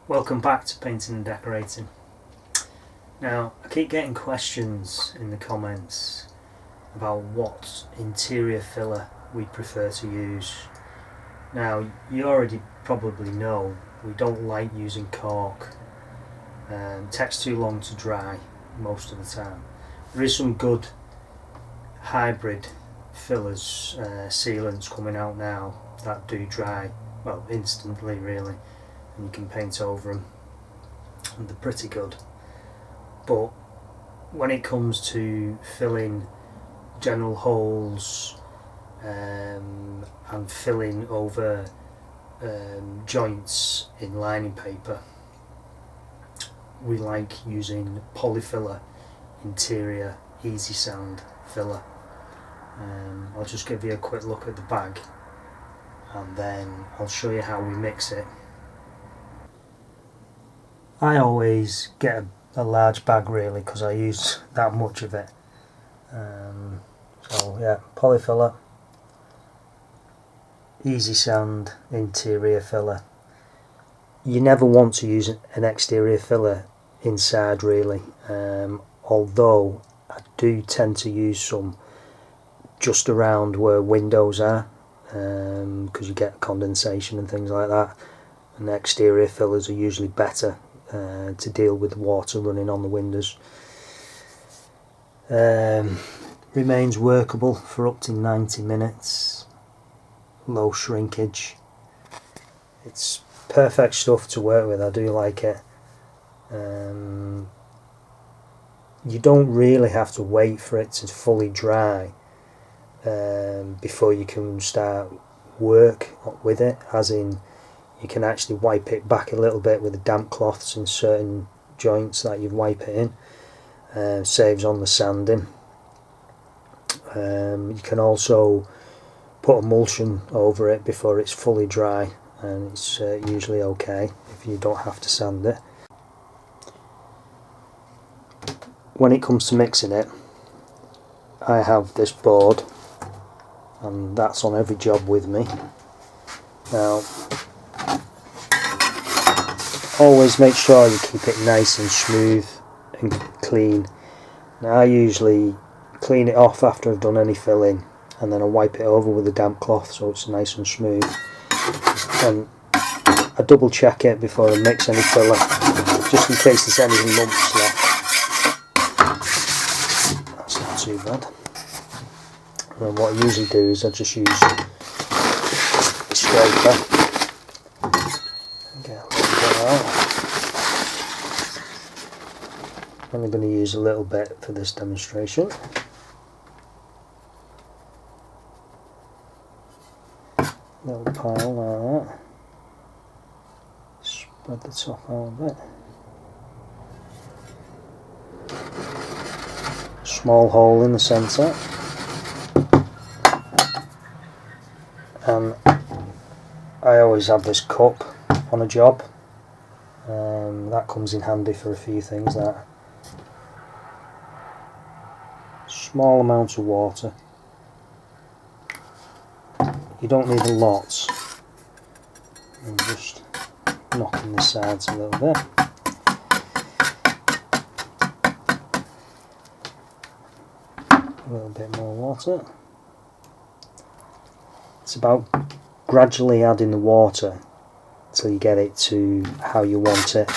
Welcome back to Painting and Decorating. Now, I keep getting questions in the comments about what interior filler we prefer to use. Now, you already probably know we don't like using cork. It takes too long to dry most of the time. There is some good hybrid fillers, sealants coming out now that do dry, well, instantly really, and you can paint over them and they're pretty good. But when it comes to filling general holes and filling over joints in lining paper, we like using Polyfiller interior easy sand filler. I'll just give you a quick look at the bag and then I'll show you how we mix it. I always get a large bag really because I use that much of it. So yeah, Polyfiller easy sand interior filler. You never want to use an exterior filler inside really, although I do tend to use some just around where windows are, because you get condensation and things like that, and the exterior fillers are usually better to deal with water running on the windows. Remains workable for up to 90 minutes, low shrinkage. It's perfect stuff to work with, I do like it. You don't really have to wait for it to fully dry before you can start work with it, as in you can actually wipe it back a little bit with the damp cloths in certain joints that you wipe it in. Saves on the sanding. You can also put emulsion over it before it's fully dry, and it's usually okay if you don't have to sand it. When it comes to mixing it, I have this board and that's on every job with me. Now, always make sure you keep it nice and smooth and clean. Now I usually clean it off after I've done any filling, and then I wipe it over with a damp cloth so it's nice and smooth. And I double check it before I mix any filler, just in case there's any lumps left. That's not too bad. And what I usually do is I just use a scraper and get a little bit out. I'm only going to use a little bit for this demonstration. Little pile like that. Spread the top out a bit. Small hole in the centre. And I always have this cup on a job. That comes in handy for a few things. That small amounts of water. You don't need a lot. I'm just knocking the sides a little bit. A little bit more water. It's about gradually adding the water until you get it to how you want it.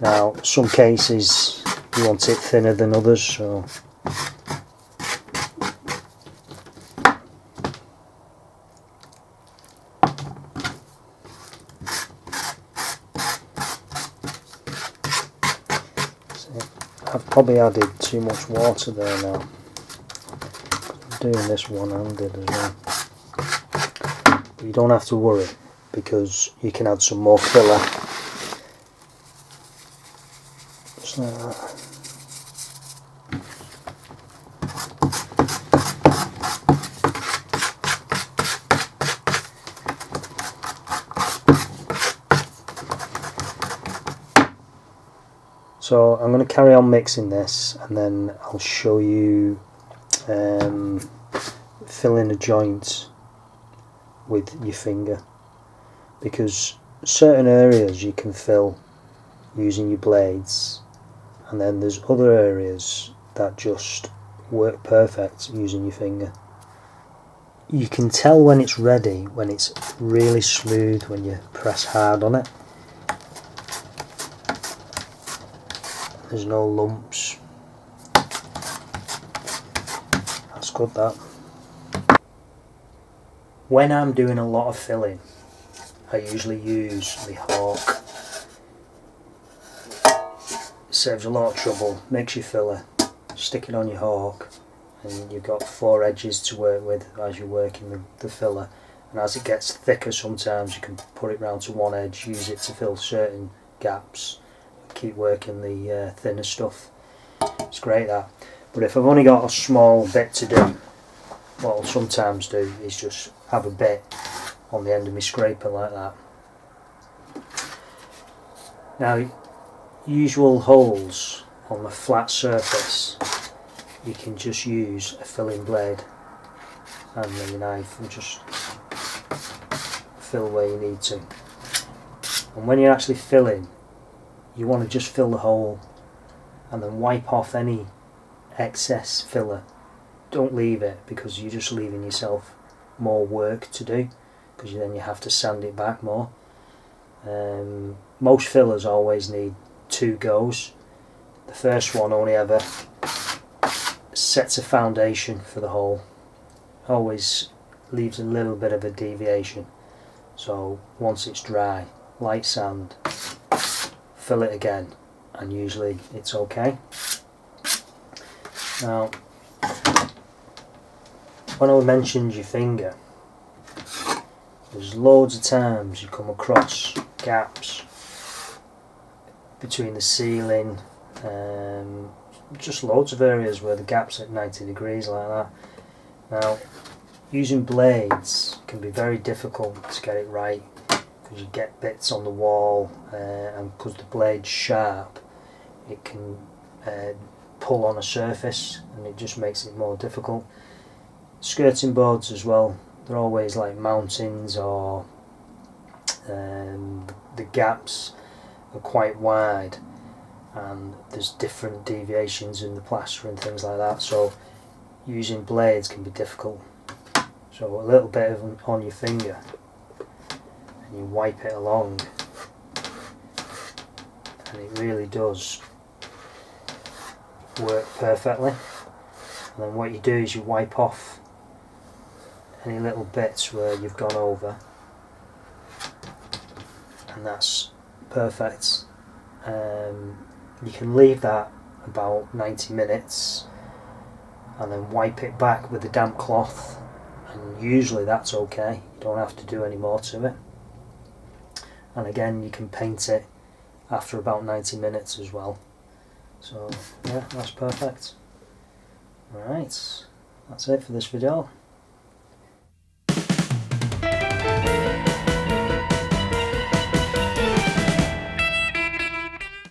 Now, some cases you want it thinner than others, so I've probably added too much water there now. I'm doing this one-handed as well. But you don't have to worry, because you can add some more filler. Just like that. So I'm going to carry on mixing this, and then I'll show you filling a joint with your finger, because certain areas you can fill using your blades, and then there's other areas that just work perfect using your finger. You can tell when it's ready when it's really smooth when you press hard on it. There's no lumps. That's good, that. When I'm doing a lot of filling, I usually use the Hawk. It saves a lot of trouble, makes your filler. Stick it on your Hawk and you've got 4 edges to work with as you're working the filler, and as it gets thicker sometimes you can put it round to one edge, use it to fill certain gaps, keep working the thinner stuff. It's great, that. But if I've only got a small bit to do, what I'll sometimes do is just have a bit on the end of my scraper like that. Now, usual holes on the flat surface, you can just use a filling blade and a knife and just fill where you need to. And when you're actually filling, you want to just fill the hole and then wipe off any excess filler. Don't leave it, because you're just leaving yourself more work to do, because then you have to sand it back more. Most fillers always need 2 goes. The first one only ever sets a foundation for the hole, always leaves a little bit of a deviation. So once it's dry, light sand, fill it again, and usually it's okay. Now, when I mentioned your finger, there's loads of times you come across gaps between the ceiling, just loads of areas where the gap's at 90 degrees like that. Now, using blades can be very difficult to get it right, because you get bits on the wall, and because the blade's sharp, it can pull on a surface and it just makes it more difficult. Skirting boards as well, they're always like mountains, or the gaps are quite wide and there's different deviations in the plaster and things like that, so using blades can be difficult. So a little bit of them on your finger and you wipe it along, and it really does work perfectly. And then what you do is you wipe off any little bits where you've gone over, and that's perfect. You can leave that about 90 minutes and then wipe it back with a damp cloth, and usually that's okay. You don't have to do any more to it. And again, you can paint it after about 90 minutes as well. So yeah, that's perfect. Alright, that's it for this video.